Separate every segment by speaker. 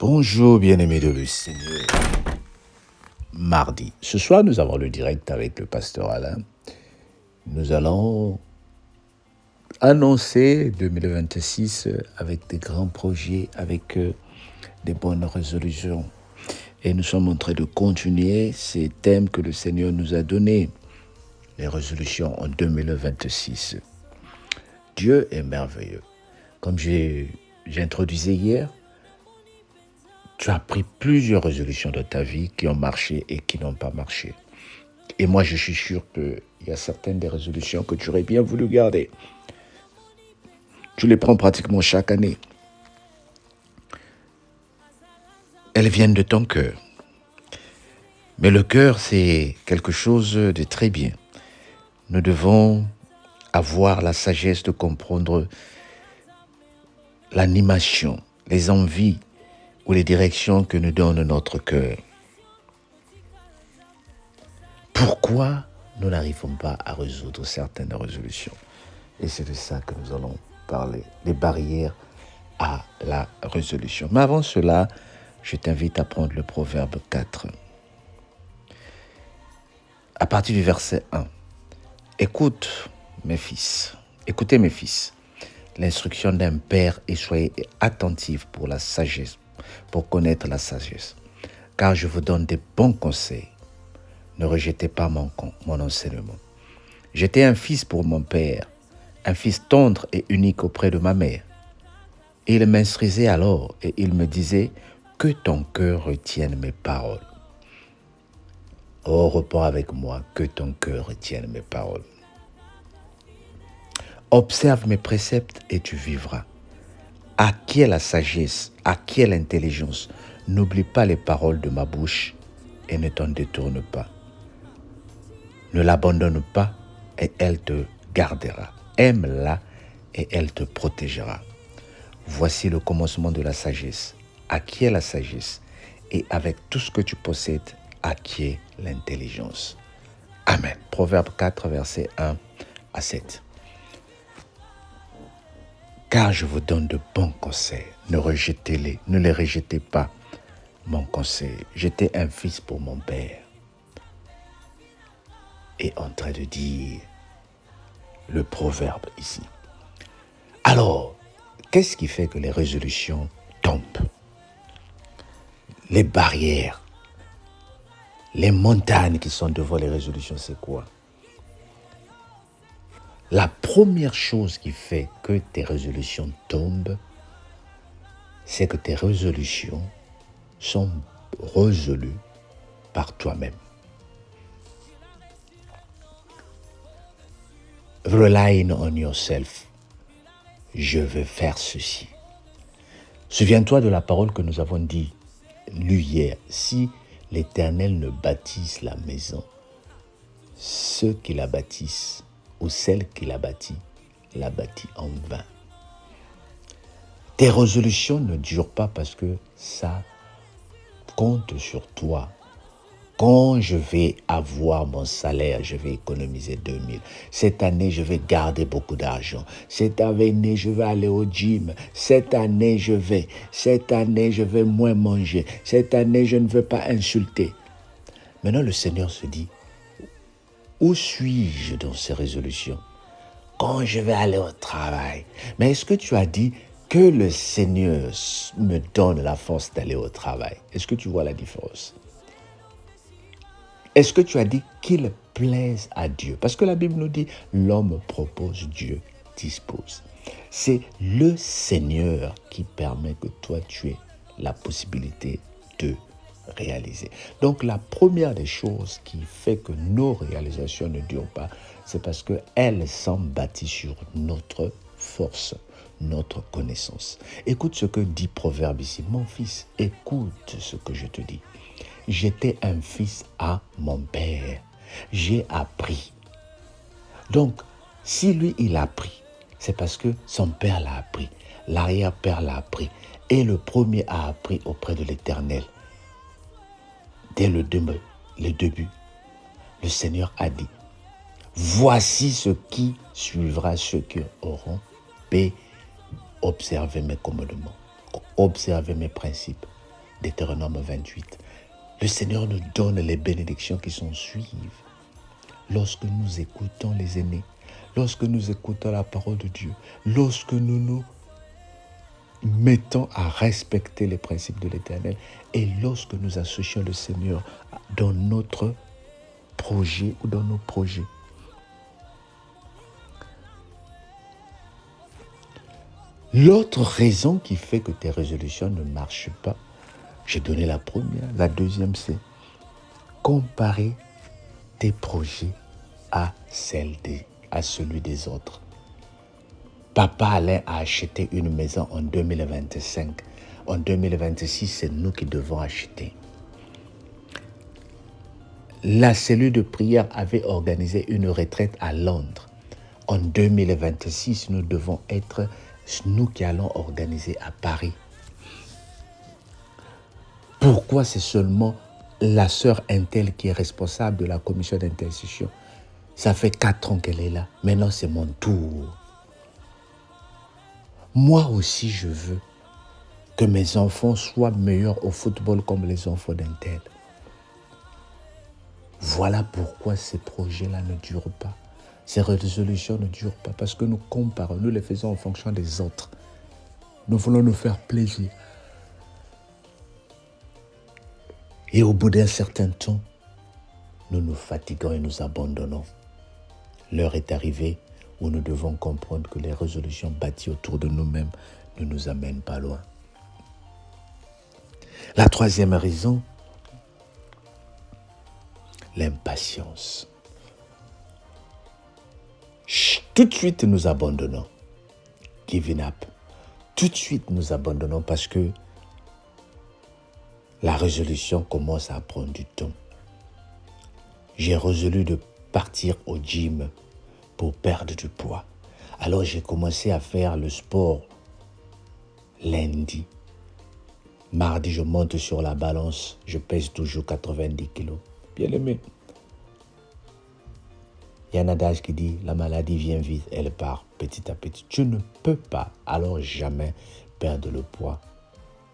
Speaker 1: Bonjour bien-aimés de le Seigneur. Mardi. Ce soir, nous avons le direct avec le pasteur Alain. Nous allons annoncer 2026 avec des grands projets, avec des bonnes résolutions. Et nous sommes en train de continuer ces thèmes que le Seigneur nous a donnés, les résolutions en 2026. Dieu est merveilleux. Comme j'introduisais hier, tu as pris plusieurs résolutions de ta vie qui ont marché et qui n'ont pas marché. Et moi, je suis sûr qu'il y a certaines des résolutions que tu aurais bien voulu garder. Tu les prends pratiquement chaque année. Elles viennent de ton cœur. Mais le cœur, c'est quelque chose de très bien. Nous devons avoir la sagesse de comprendre l'animation, les envies ou les directions que nous donne notre cœur. Pourquoi nous n'arrivons pas à résoudre certaines résolutions? Et c'est de ça que nous allons parler, les barrières à la résolution. Mais avant cela, je t'invite à prendre le Proverbe 4. À partir du verset 1. Écoutez mes fils, l'instruction d'un père et soyez attentifs pour la sagesse, pour connaître la sagesse. Car je vous donne des bons conseils. Ne rejetez pas mon enseignement. J'étais un fils pour mon père, un fils tendre et unique auprès de ma mère. Et il m'instruisait alors et il me disait que ton cœur retienne mes paroles. Oh, repars avec moi, que ton cœur retienne mes paroles. Observe mes préceptes et tu vivras. Acquiers la sagesse, acquiers l'intelligence. N'oublie pas les paroles de ma bouche et ne t'en détourne pas. Ne l'abandonne pas et elle te gardera. Aime-la et elle te protégera. Voici le commencement de la sagesse. Acquiers la sagesse et avec tout ce que tu possèdes, acquiers l'intelligence. Amen. Proverbe 4, versets 1 à 7. Car je vous donne de bons conseils. Ne les rejetez pas, mon conseil. J'étais un fils pour mon père. Et en train de dire le proverbe ici. Alors, qu'est-ce qui fait que les résolutions tombent? Les barrières, les montagnes qui sont devant les résolutions, c'est quoi? La première chose qui fait que tes résolutions tombent, c'est que tes résolutions sont résolues par toi-même. Relying on yourself. Je veux faire ceci. Souviens-toi de la parole que nous avons lue hier. Si l'Éternel ne bâtisse la maison, ceux qui la bâtissent ou celle qui la bâtit en vain. Tes résolutions ne durent pas parce que ça compte sur toi. Quand je vais avoir mon salaire, je vais économiser 2000. Cette année, je vais garder beaucoup d'argent. Cette année, je vais aller au gym. Cette année, je vais moins manger. Cette année, je ne veux pas insulter. Maintenant, le Seigneur se dit, où suis-je dans ces résolutions? Quand je vais aller au travail. Mais est-ce que tu as dit que le Seigneur me donne la force d'aller au travail? Est-ce que tu vois la différence? Est-ce que tu as dit qu'il plaise à Dieu? Parce que la Bible nous dit, l'homme propose, Dieu dispose. C'est le Seigneur qui permet que toi, tu aies la possibilité de réaliser. Donc, la première des choses qui fait que nos réalisations ne durent pas, c'est parce qu'elles sont bâties sur notre force, notre connaissance. Écoute ce que dit Proverbe ici. Mon fils, écoute ce que je te dis. J'étais un fils à mon père. J'ai appris. Donc, si lui, il a appris, c'est parce que son père l'a appris. L'arrière-père l'a appris. Et le premier a appris auprès de l'Éternel. Dès le début, le Seigneur a dit, voici ce qui suivra ceux qui auront observé mes commandements, observé mes principes. Deutéronome 28. Le Seigneur nous donne les bénédictions qui s'en suivent. Lorsque nous écoutons les aînés, lorsque nous écoutons la parole de Dieu, lorsque nous nous mettons à respecter les principes de l'Éternel et lorsque nous associons le Seigneur dans notre projet ou dans nos projets. L'autre raison qui fait que tes résolutions ne marchent pas, j'ai donné la première. La deuxième, c'est comparer tes projets à celui des autres. Papa Alain a acheté une maison en 2025. En 2026, c'est nous qui devons acheter. La cellule de prière avait organisé une retraite à Londres. En 2026, nous devons être nous qui allons organiser à Paris. Pourquoi c'est seulement la sœur Intel qui est responsable de la commission d'intercession? Ça fait 4 ans qu'elle est là. Maintenant, c'est mon tour. Moi aussi, je veux que mes enfants soient meilleurs au football comme les enfants d'Intel. Voilà pourquoi ces projets-là ne durent pas. Ces résolutions ne durent pas parce que nous comparons, nous les faisons en fonction des autres. Nous voulons nous faire plaisir. Et au bout d'un certain temps, nous nous fatiguons et nous abandonnons. L'heure est arrivée où nous devons comprendre que les résolutions bâties autour de nous-mêmes ne nous amènent pas loin. La troisième raison, l'impatience. Tout de suite, nous abandonnons. Giving up. Tout de suite, nous abandonnons parce que la résolution commence à prendre du temps. J'ai résolu de partir au gym pour perdre du poids. Alors, j'ai commencé à faire le sport lundi. Mardi, je monte sur la balance. Je pèse toujours 90 kilos. Bien aimé. Il y a un adage qui dit, la maladie vient vite, elle part petit à petit. Tu ne peux pas alors jamais perdre le poids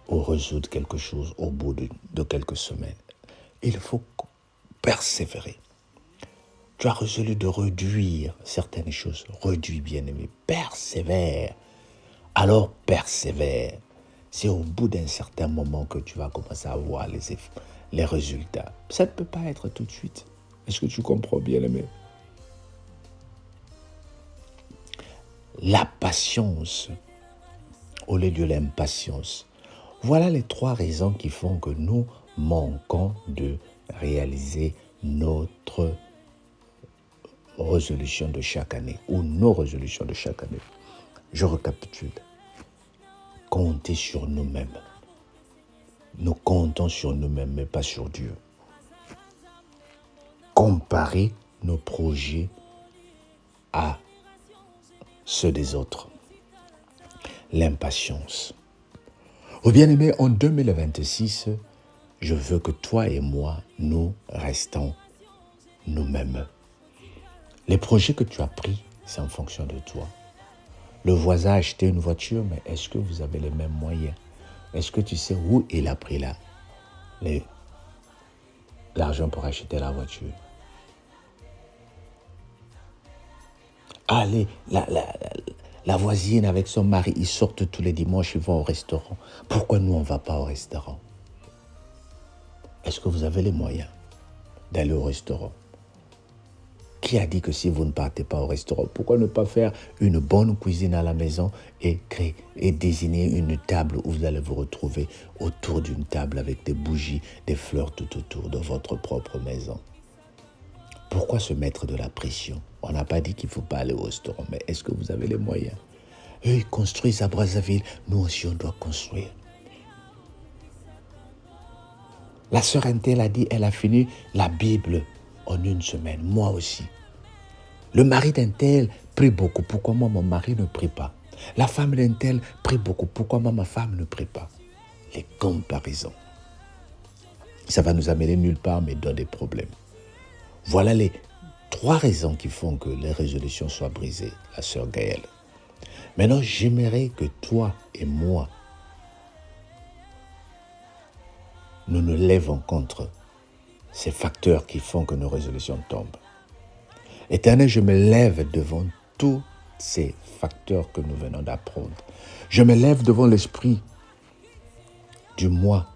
Speaker 1: ou résoudre quelque chose au bout de quelques semaines. Il faut persévérer. Tu as résolu de réduire certaines choses. Réduis, bien-aimé. Persévère. Alors persévère. C'est au bout d'un certain moment que tu vas commencer à voir les résultats. Ça ne peut pas être tout de suite. Est-ce que tu comprends, bien-aimé? La patience au lieu de l'impatience. Voilà les 3 raisons qui font que nous manquons de réaliser notre résolution de chaque année ou nos résolutions de chaque année. Je récapitule. Compter sur nous-mêmes. Nous comptons sur nous-mêmes, mais pas sur Dieu. Comparer nos projets à ceux des autres. L'impatience. Oh bien-aimé, en 2026, je veux que toi et moi, nous restons nous-mêmes. Les projets que tu as pris, c'est en fonction de toi. Le voisin a acheté une voiture, mais est-ce que vous avez les mêmes moyens? Est-ce que tu sais où il a pris l'argent pour acheter la voiture? Allez, la voisine avec son mari, ils sortent tous les dimanches, ils vont au restaurant. Pourquoi nous, on ne va pas au restaurant? Est-ce que vous avez les moyens d'aller au restaurant? Qui a dit que si vous ne partez pas au restaurant, pourquoi ne pas faire une bonne cuisine à la maison et désigner une table où vous allez vous retrouver autour d'une table avec des bougies, des fleurs tout autour de votre propre maison? Pourquoi se mettre de la pression? On n'a pas dit qu'il ne faut pas aller au restaurant, mais est-ce que vous avez les moyens? Eux, ils construisent à Brazzaville, nous aussi on doit construire. La sœur Intel a dit, elle a fini la Bible en une semaine, moi aussi. Le mari d'Intel prie beaucoup, pourquoi moi mon mari ne prie pas? La femme d'Intel prie beaucoup, pourquoi moi ma femme ne prie pas? Les comparaisons. Ça va nous amener nulle part, mais dans des problèmes. Voilà les 3 raisons qui font que les résolutions soient brisées, la sœur Gaëlle. Maintenant, j'aimerais que toi et moi, nous nous lèvons contre ces facteurs qui font que nos résolutions tombent. Éternel, je me lève devant tous ces facteurs que nous venons d'apprendre. Je me lève devant l'esprit du moi.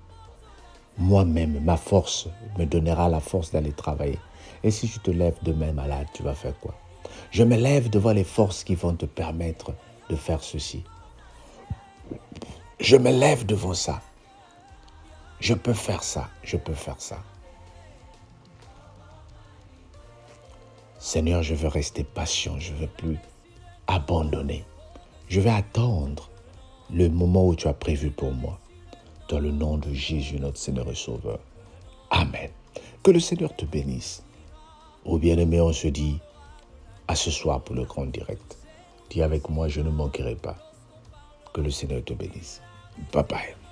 Speaker 1: Moi-même, ma force me donnera la force d'aller travailler. Et si tu te lèves demain malade, tu vas faire quoi? Je me lève devant les forces qui vont te permettre de faire ceci. Je me lève devant ça. Je peux faire ça, je peux faire ça. Seigneur, je veux rester patient, je ne veux plus abandonner. Je vais attendre le moment où tu as prévu pour moi. Dans le nom de Jésus, notre Seigneur et Sauveur. Amen. Que le Seigneur te bénisse. Ô bien-aimé, on se dit à ce soir pour le grand direct. Dis avec moi, je ne manquerai pas. Que le Seigneur te bénisse. Bye bye.